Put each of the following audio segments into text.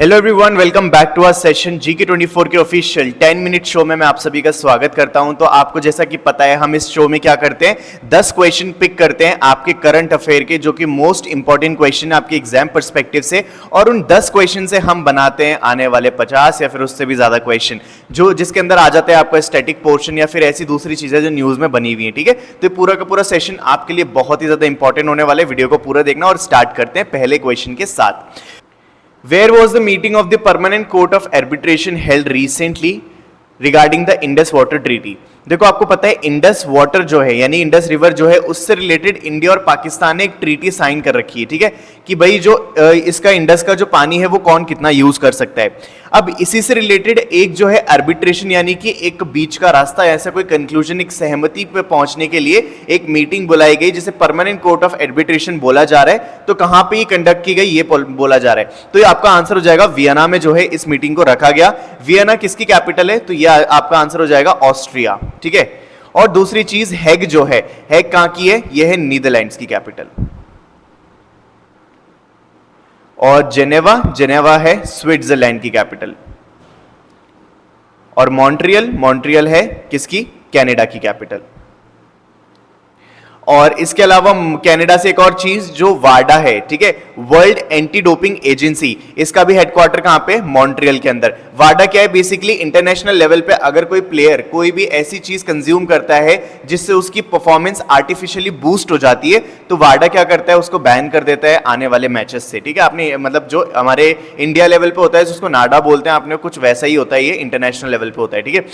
Hello everyone, welcome back to our session GK24 के official 10 minute show में मैं आप सभी का स्वागत करता हूं। तो आपको जैसा कि पता है, हम इस शो में क्या करते हैं, 10 क्वेश्चन पिक करते हैं आपके करंट अफेयर के, जो कि मोस्ट इंपॉर्टेंट क्वेश्चन है आपके एग्जाम पर्सपेक्टिव से। और उन 10 क्वेश्चन से हम बनाते हैं आने वाले 50 या फिर उससे भी ज्यादा क्वेश्चन, जो जिसके अंदर आ जाता है आपका स्टैटिक पोर्शन या फिर ऐसी दूसरी चीजें जो न्यूज में बनी हुई है। ठीक है, तो पूरा का पूरा सेशन आपके लिए बहुत ही ज्यादा इंपॉर्टेंट होने वाले। वीडियो को पूरा देखना और स्टार्ट करते हैं पहले क्वेश्चन के साथ। Where was the meeting of the Permanent Court of Arbitration held recently regarding the Indus Water Treaty? देखो, आपको पता है इंडस वाटर जो है यानी इंडस रिवर जो है, उससे रिलेटेड इंडिया और पाकिस्तान ने एक ट्रीटी साइन कर रखी है। ठीक है, कि भाई जो इसका इंडस का जो पानी है वो कौन कितना यूज कर सकता है। अब इसी से रिलेटेड एक जो है आर्बिट्रेशन यानी कि एक बीच का रास्ता, ऐसा कोई कंक्लूजन, एक सहमति पे पहुंचने के लिए एक मीटिंग बुलाई गई, जिसे परमानेंट कोर्ट ऑफ आर्बिट्रेशन बोला जा रहा है। तो कहां पे ये कंडक्ट की गई ये बोला जा रहा है। तो ये आपका आंसर हो जाएगा वियना में जो है इस मीटिंग को रखा गया। वियना किसकी कैपिटल है? तो ये आपका आंसर हो जाएगा ऑस्ट्रिया। ठीक है, और दूसरी चीज हैग जो है, हैग कहां की है? यह है नीदरलैंड्स की कैपिटल। और जेनेवा, जेनेवा है स्विट्जरलैंड की कैपिटल। और मॉन्ट्रियल, मॉन्ट्रियल है किसकी? कनाडा की कैपिटल। और इसके अलावा कनाडा से एक और चीज जो वाडा है, ठीक है, वर्ल्ड एंटी डोपिंग एजेंसी, इसका भी हेडक्वार्टर कहां पे? मॉन्ट्रियल के अंदर। वाडा क्या है? बेसिकली इंटरनेशनल लेवल पे अगर कोई प्लेयर कोई भी ऐसी चीज कंज्यूम करता है जिससे उसकी परफॉर्मेंस आर्टिफिशियली बूस्ट हो जाती है, तो वाडा क्या करता है? उसको बैन कर देता है आने वाले मैचेस से। ठीक है, आपने मतलब जो हमारे इंडिया लेवल पे होता है उसको नाडा बोलते हैं, आपने कुछ वैसा ही होता है, ये इंटरनेशनल लेवल पे होता है। ठीक है,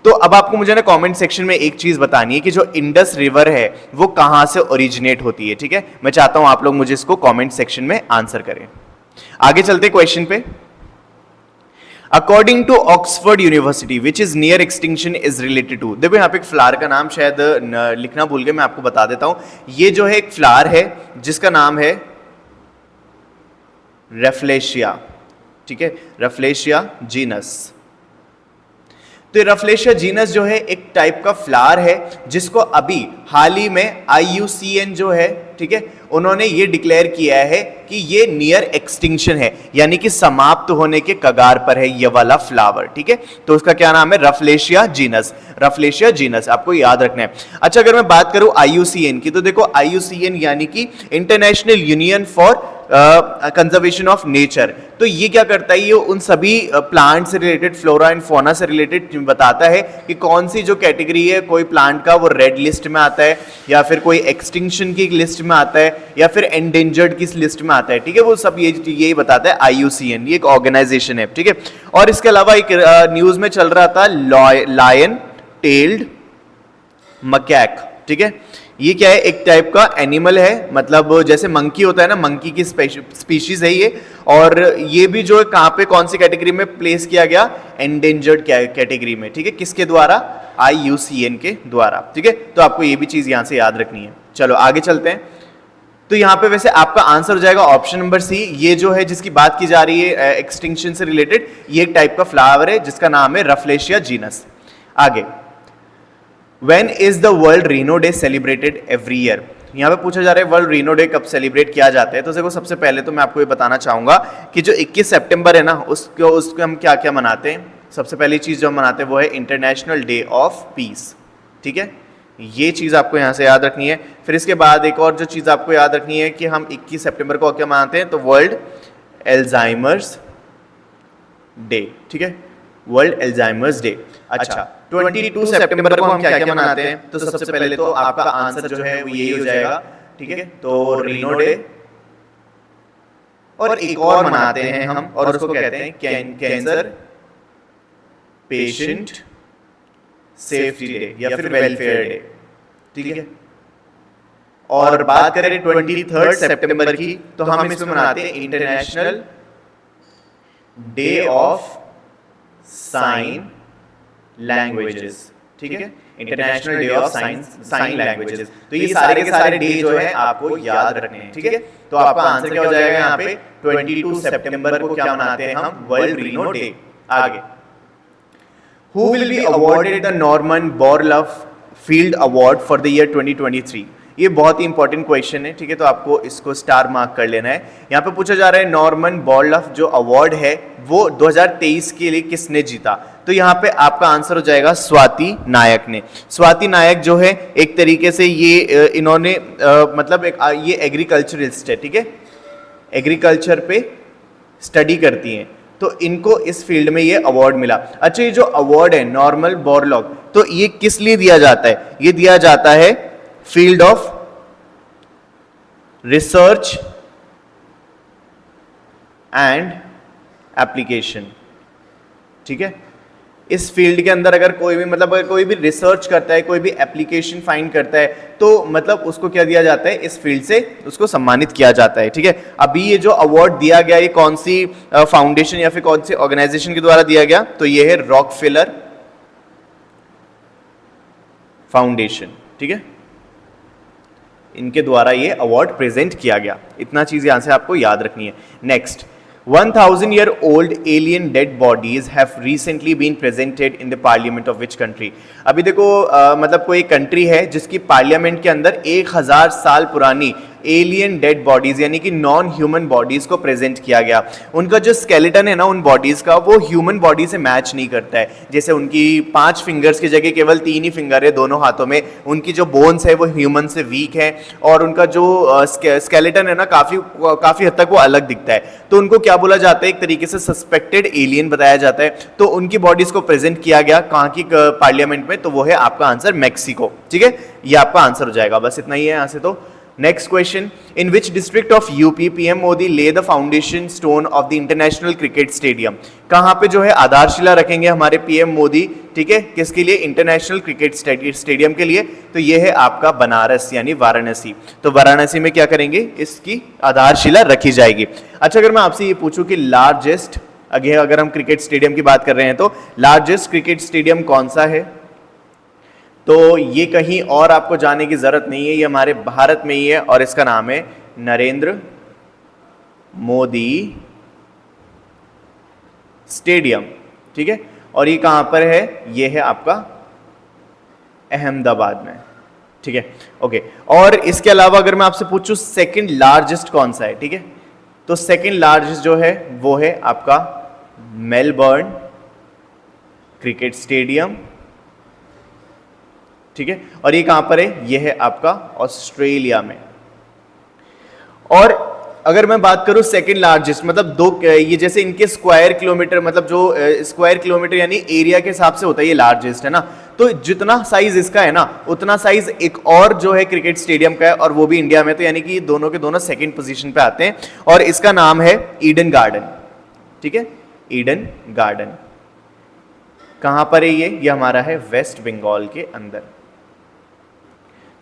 तो अब आपको मुझे ना कमेंट सेक्शन में एक चीज बतानी है कि जो इंडस रिवर है वो कहां से ओरिजिनेट होती है। ठीक है, मैं चाहता हूं आप लोग मुझे इसको कमेंट सेक्शन में आंसर करें। आगे चलते क्वेश्चन पे। According to Oxford University which is near extinction is related to. देखो, यहाँ पे एक फ्लावर का नाम शायद लिखना भूल गए, मैं आपको बता देता हूं। ये जो है एक फ्लावर है जिसका नाम है रफलेशिया। ठीक है, रफलेशिया जीनस। तो रफलेशिया जीनस जो है एक टाइप का फ्लावर है जिसको अभी हाल ही में IUCN जो है, ठीक है, उन्होंने ये डिक्लेयर किया है कि ये नियर एक्सटिंक्शन है, यानी कि समाप्त होने के कगार पर है ये वाला फ्लावर। ठीक है, तो उसका क्या नाम है? Rafflesia genus. रफलेशिया जीनस आपको याद रखना है। अच्छा, अगर मैं बात करूं IUCN की, तो देखो IUCN यानी कि international union for conservation of nature. तो ये क्या करता है? ये उन सभी प्लांट से रिलेटेड, फ्लोरा एंड फौना से रिलेटेड बताता है कि कौन सी जो कैटेगरी है कोई प्लांट का, वो रेड लिस्ट में आता है या फिर कोई एक्सटिंक्शन की लिस्ट में आता है या फिर एंडेंजर्ड की लिस्ट में आता है। ठीक है, वो सब यही बताता है IUCN, ये एक ऑर्गेनाइजेशन है। ठीक है, और इसके अलावा एक न्यूज में चल रहा था लायन टेल्ड मकैक। ठीक है, ये क्या है? एक टाइप का एनिमल है, मतलब जैसे मंकी होता है ना, मंकी की स्पीशीज है ये। और ये भी जो है कहां पे, कौन सी कैटेगरी में प्लेस किया गया? एंडेंजर्ड कैटेगरी में। ठीक है, किसके द्वारा? IUCN के द्वारा। ठीक है, तो आपको ये भी चीज यहां से याद रखनी है। चलो आगे चलते हैं। तो यहां पे वैसे आपका आंसर हो जाएगा ऑप्शन नंबर सी। ये जो है जिसकी बात की जा रही है एक्सटिंक्शन से रिलेटेड, ये एक टाइप का फ्लावर है जिसका नाम है रफलेशिया जीनस। आगे, When is the World Rhino Day celebrated every year? यहाँ पे पूछा जा रहा है वर्ल्ड रीनो डे कब सेलिब्रेट किया जाता है। तो देखो, सबसे पहले तो मैं आपको ये बताना चाहूंगा कि जो 21 सितंबर है ना, उसको हम क्या क्या मनाते हैं। सबसे पहली चीज जो हम मनाते हैं वो है इंटरनेशनल डे ऑफ पीस। ठीक है, ये चीज आपको यहाँ से याद रखनी है। फिर इसके बाद एक और जो चीज आपको याद रखनी है कि हम 21 सितंबर को क्या मनाते हैं, तो वर्ल्ड एल्जाइमर्स डे। ठीक है, वर्ल्ड एल्जाइमर्स डे। अच्छा, 22 सितंबर को हम क्या क्या मनाते हैं? तो सबसे पहले तो आपका आंसर जो है वो यही हो जाएगा। ठीक है, तो रीनो डे, और एक और मनाते हैं हम, और उसको कहते हैं कैंसर पेशेंट सेफ्टी डे या फिर वेलफेयर डे। ठीक है, और बात करें 23 सितंबर की, तो हम इसमें मनाते हैं international day of sine languages. ठीक है, international day of sine languages. तो ये सारे के सारे डे जो है आपको याद रखने हैं। ठीक है, तो आपका आंसर क्या हो जाएगा यहाँ पे? 22 सितंबर को क्या मनाते हैं हम? World rhino day. आगे, who will be awarded the Norman Borlaug field award for the year 2023? ये बहुत ही इंपॉर्टेंट क्वेश्चन है, ठीक है, तो आपको इसको स्टार मार्क कर लेना है। यहाँ पे पूछा जा रहा है नॉर्मन बोरलॉफ जो अवार्ड है वो 2023 के लिए किसने जीता, तो यहाँ पे आपका आंसर हो जाएगा स्वाति नायक ने। स्वाति नायक जो है एक तरीके से ये इन्होंने मतलब ये एग्रीकल्चरिस्ट है, ठीक है, एग्रीकल्चर पे स्टडी करती हैं, तो इनको इस फील्ड में ये अवार्ड मिला। अच्छा, ये जो अवार्ड है नॉर्मन बोरलॉग, तो ये किस लिए दिया जाता है, ये दिया जाता है field of research and application, ठीक है। इस फील्ड के अंदर अगर कोई भी मतलब अगर कोई भी रिसर्च करता है, कोई भी एप्लीकेशन फाइंड करता है, तो मतलब उसको क्या दिया जाता है, इस फील्ड से उसको सम्मानित किया जाता है, ठीक है। अभी ये जो अवार्ड दिया गया ये कौन सी फाउंडेशन या फिर कौन सी ऑर्गेनाइजेशन के द्वारा दिया गया, तो ये है रॉकफेलर फाउंडेशन, ठीक है, इनके द्वारा ये अवार्ड प्रेजेंट किया गया। इतना चीज यहां से आपको याद रखनी है। Next, 1000-year-old alien dead bodies have recently been presented in the parliament of which country? अभी देखो मतलब कोई कंट्री है जिसकी पार्लियामेंट के अंदर 1000 साल पुरानी एलियन डेड बॉडीज यानी कि नॉन ह्यूमन बॉडीज को प्रेजेंट किया गया। उनका जो स्केलेटन है ना उन बॉडीज का, वो ह्यूमन बॉडी से मैच नहीं करता है। जैसे उनकी 5 फिंगर्स की जगह केवल 3 ही फिंगर है दोनों हाथों में, उनकी जो बोन्स है वो ह्यूमन से वीक है, और उनका जो स्केलेटन है ना काफी हद तक वो अलग दिखता है। तो उनको क्या बोला जाता है, एक तरीके से सस्पेक्टेड एलियन बताया जाता है। तो उनकी बॉडीज को प्रेजेंट किया गया कहाँ की पार्लियामेंट में, तो वो है आपका आंसर मैक्सिको, ठीक है, ये आपका आंसर हो जाएगा। बस इतना ही है यहाँ से। तो next question, in which district of UP PM Modi lay the foundation stone of the international cricket stadium? कहां पे जो है आधारशिला रखेंगे हमारे पीएम मोदी, ठीक है, किसके लिए, इंटरनेशनल क्रिकेट स्टेडियम के लिए, तो ये है आपका बनारस यानी वाराणसी। तो वाराणसी में क्या करेंगे, इसकी आधारशिला रखी जाएगी। अच्छा, अगर मैं आपसे ये पूछूं कि लार्जेस्ट, अगर हम क्रिकेट स्टेडियम की बात कर रहे हैं तो लार्जेस्ट क्रिकेट स्टेडियम कौन सा है, तो ये कहीं और आपको जाने की जरूरत नहीं है, ये हमारे भारत में ही है और इसका नाम है नरेंद्र मोदी स्टेडियम, ठीक है। और ये कहां पर है, ये है आपका अहमदाबाद में, ठीक है, ओके। और इसके अलावा अगर मैं आपसे पूछूं सेकंड लार्जेस्ट कौन सा है, ठीक है, तो सेकंड लार्जेस्ट जो है वो है आपका मेलबर्न क्रिकेट स्टेडियम, ठीक है। और ये कहां पर है, ये है आपका ऑस्ट्रेलिया में। और अगर मैं बात करूं सेकंड लार्जेस्ट, मतलब ये जैसे इनके स्क्वायर किलोमीटर, मतलब जो स्क्वायर किलोमीटर यानी एरिया के हिसाब से होता है, ये लार्जेस्ट है ना, तो जितना साइज इसका है ना उतना साइज एक और जो है क्रिकेट स्टेडियम का है, और वो भी इंडिया में, तो यानी कि दोनों के दोनों सेकंड पोजीशन पे आते हैं, और इसका नाम है ईडन गार्डन, ठीक है, ईडन गार्डन। कहां पर है ये हमारा है वेस्ट बंगाल के अंदर।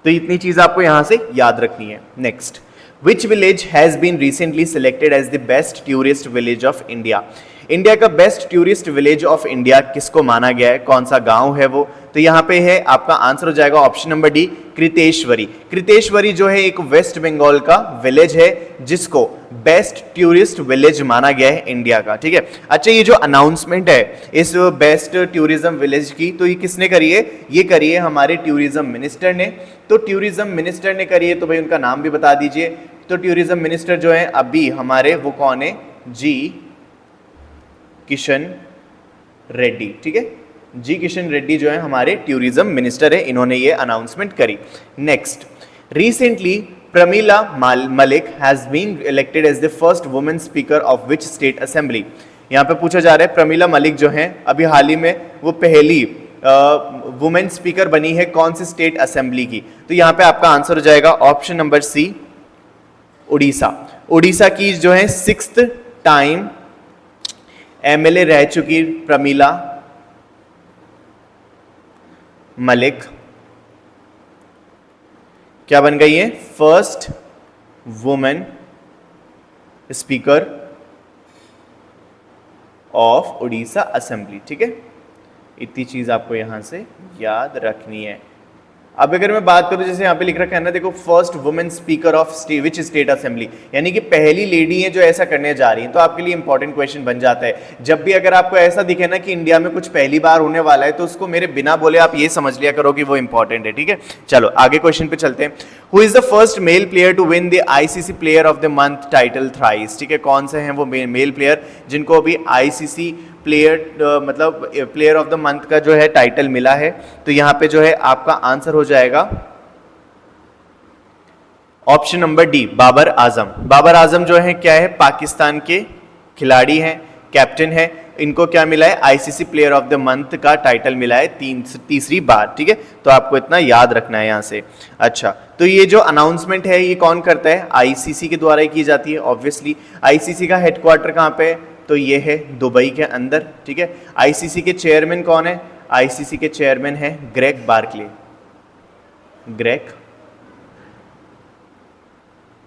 तो इतनी चीज आपको यहां से याद रखनी है। Next, which village has been recently selected as the best tourist village of India? India का best tourist village of India किसको माना गया है, कौन सा गांव है वो, तो यहाँ पे है आपका आंसर हो जाएगा ऑप्शन नंबर डी, कृतेश्वरी। कृतेश्वरी जो है एक वेस्ट बंगाल का विलेज है जिसको बेस्ट टूरिस्ट विलेज माना गया है इंडिया का, ठीक है। अच्छा, ये जो अनाउंसमेंट है इस बेस्ट टूरिज्म विलेज की, तो ये किसने करी है, ये करी है हमारे टूरिज्म मिनिस्टर ने। तो टूरिज्म मिनिस्टर ने करी है, तो भाई उनका नाम भी बता दीजिए। तो टूरिज्म मिनिस्टर जो है अभी हमारे वो कौन है, जी किशन रेड्डी, ठीक है, जी किशन रेड्डी जो है हमारे टूरिज्म मिनिस्टर है, इन्होंने ये अनाउंसमेंट करी। Next, recently Pramila Malik has been elected as the first women speaker of which state assembly? यहाँ पे पूछा जा रहा है प्रमीला मलिक जो है अभी हाल ही में वो पहली वुमेन स्पीकर बनी है कौन सी स्टेट असेंबली की? तो यहाँ पे आपका आंसर हो जाएगा option number C, Orissa. Orissa की जो है 6th टाइम एमएलए रह चुकी प्रमीला मलिक क्या बन गई है, first women speaker of Orissa assembly, ठीक है। इतनी चीज आपको यहां से याद रखनी है। अब अगर मैं बात करूं, जैसे यहाँ पे लिख रखा है ना, देखो first women speaker of which state assembly, यानी कि पहली लेडी है जो ऐसा करने जा रही है। तो आपके लिए इंपॉर्टेंट क्वेश्चन बन जाता है, जब भी अगर आपको ऐसा दिखे ना कि इंडिया में कुछ पहली बार होने वाला है, तो उसको मेरे बिना बोले आप ये समझ लिया करो कि वो इंपॉर्टेंट है, ठीक है। चलो आगे क्वेश्चन पे चलते हैं। Who is the first male player to win the ICC player of the month title thrice, ठीक है। कौन से हैं वो मेल प्लेयर जिनको अभी आईसीसी प्लेयर मतलब प्लेयर ऑफ द मंथ का जो है टाइटल मिला है। तो यहां पे जो है आपका आंसर हो जाएगा option number D, Babar Azam. Babar Azam जो है क्या है, पाकिस्तान के खिलाड़ी हैं, कैप्टन है। इनको क्या मिला है, ICC player of the month का टाइटल मिला है तीसरी बार, ठीक है। तो आपको इतना याद रखना है यहां से। अच्छा, तो ये जो अनाउंसमेंट है ये कौन करता है, आईसीसी के द्वारा ही की जाती है ऑब्वियसली। आईसीसी का हेडक्वार्टर कहां पे है, तो ये है दुबई के अंदर, ठीक है। आईसीसी के चेयरमैन कौन है, आईसीसी के चेयरमैन है ग्रेग बार्कले, ग्रेग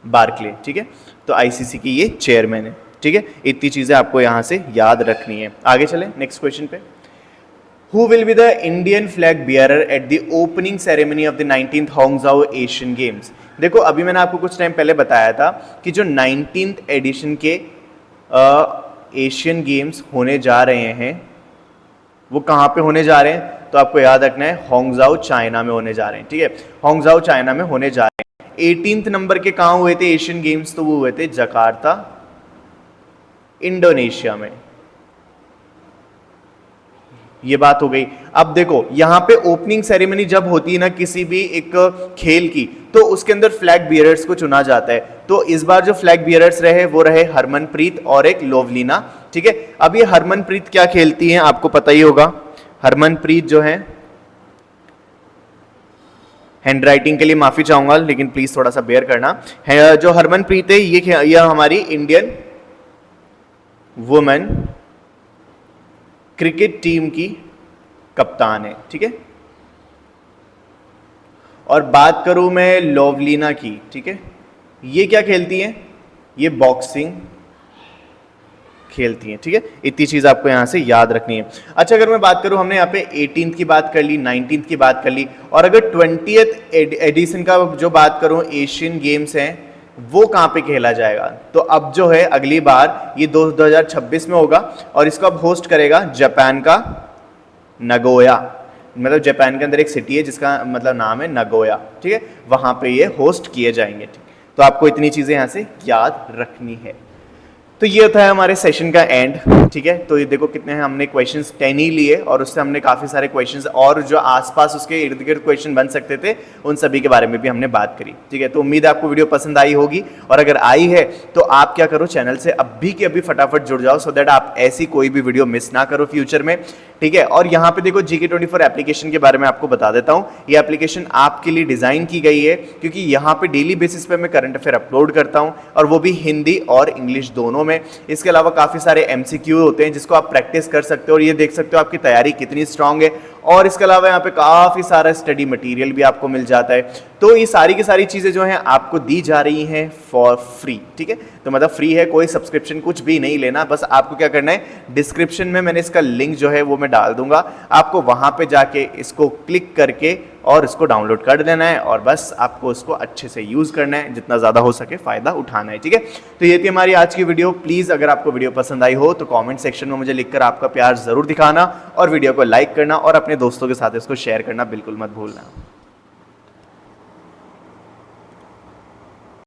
बार्कले, ठीक है। तो आईसीसी की ये चेयरमैन है, ठीक है। इतनी चीजें आपको यहां से याद रखनी है। आगे चलें नेक्स्ट क्वेश्चन पे। Who will be the Indian flag bearer at the opening ceremony of the 19th Hangzhou Asian Games? देखो अभी मैंने आपको कुछ टाइम पहले बताया था कि जो 19th एडिशन के एशियन गेम्स होने जा रहे हैं वो कहाँ पे होने जा रहे हैं, तो आपको याद रखना है हांगझाओ चाइना में होने जा रहे हैं, ठीक है। हांगझाओ चाइना में होने जा रहे हैं। 18th नंबर के कहाँ हुए थे एशियन गेम्स, तो वो हुए थे जकार्ता इंडोनेशिया में। ये बात हो गई। अब देखो यहां पे ओपनिंग सेरेमनी जब होती है ना किसी भी एक खेल की, तो उसके अंदर फ्लैग बियरर्स को चुना जाता है। तो इस बार जो फ्लैग बियरर्स रहे वो रहे हरमनप्रीत और एक लोवलीना, ठीक है। अब ये हरमनप्रीत क्या खेलती हैं आपको पता ही होगा। हरमनप्रीत जो है, हैंड राइटिंग के लिए माफी चाहूंगा लेकिन प्लीज थोड़ा सा बेयर करना है। जो हरमनप्रीत है ये हमारी इंडियन वुमेन क्रिकेट टीम की कप्तान है, ठीक है। और बात करूं मैं लोवलीना की, ठीक है, ये क्या खेलती हैं, ये बॉक्सिंग खेलती हैं, ठीक है। इतनी चीज आपको यहां से याद रखनी है। अच्छा, अगर मैं बात करूं, हमने यहाँ पे 18th की बात कर ली, 19th की बात कर ली, और अगर 20th एडिशन का जो बात करूं एशियन गेम्स हैं वो कहाँ पे खेला जाएगा, तो अब जो है अगली बार ये 2026 में होगा और इसको अब होस्ट करेगा जापान का नगोया। मतलब जापान के अंदर एक सिटी है जिसका मतलब नाम है नगोया, ठीक है। वहां पे ये होस्ट किए जाएंगे, ठीक। तो आपको इतनी चीजें यहां से याद रखनी है। तो ये होता है हमारे सेशन का एंड, ठीक है। तो ये देखो कितने हैं, हमने क्वेश्चंस 10 ही लिए और उससे हमने काफ़ी सारे क्वेश्चंस और जो आसपास उसके इर्द गिर्द क्वेश्चन बन सकते थे उन सभी के बारे में भी हमने बात करी, ठीक है। तो उम्मीद है आपको वीडियो पसंद आई होगी, और अगर आई है तो आप क्या करो, चैनल से अभी के अभी फटाफट जुड़ जाओ सो दैट आप ऐसी कोई भी वीडियो मिस ना करो फ्यूचर में, ठीक है। और यहाँ पे देखो GK24 एप्लीकेशन के बारे में आपको बता देता हूँ। ये एप्लीकेशन आपके लिए डिज़ाइन की गई है क्योंकि यहाँ पे डेली बेसिस पे मैं करंट अफेयर अपलोड करता हूँ, और वो भी हिंदी और इंग्लिश दोनों में। इसके अलावा काफ़ी सारे MCQ होते हैं जिसको आप प्रैक्टिस कर सकते हो, और ये देख सकते हो आपकी तैयारी कितनी स्ट्रांग है। और इसके अलावा यहाँ पे काफ़ी सारा स्टडी मटेरियल भी आपको मिल जाता है। तो ये सारी की सारी चीज़ें जो हैं आपको दी जा रही हैं फॉर फ्री, ठीक है। तो मतलब फ्री है, कोई सब्सक्रिप्शन कुछ भी नहीं लेना। बस आपको क्या करना है, डिस्क्रिप्शन में मैंने इसका लिंक जो है वो मैं डाल दूंगा, आपको वहाँ पे जाके इसको क्लिक करके और इसको डाउनलोड कर देना है, और बस आपको इसको अच्छे से यूज़ करना है, जितना ज़्यादा हो सके फ़ायदा उठाना है, ठीक है। तो ये थी हमारी आज की वीडियो। प्लीज़ अगर आपको वीडियो पसंद आई हो तो कमेंट सेक्शन में मुझे लिखकर आपका प्यार ज़रूर दिखाना, और वीडियो को लाइक करना और अपने दोस्तों के साथ इसको शेयर करना बिल्कुल मत भूलना।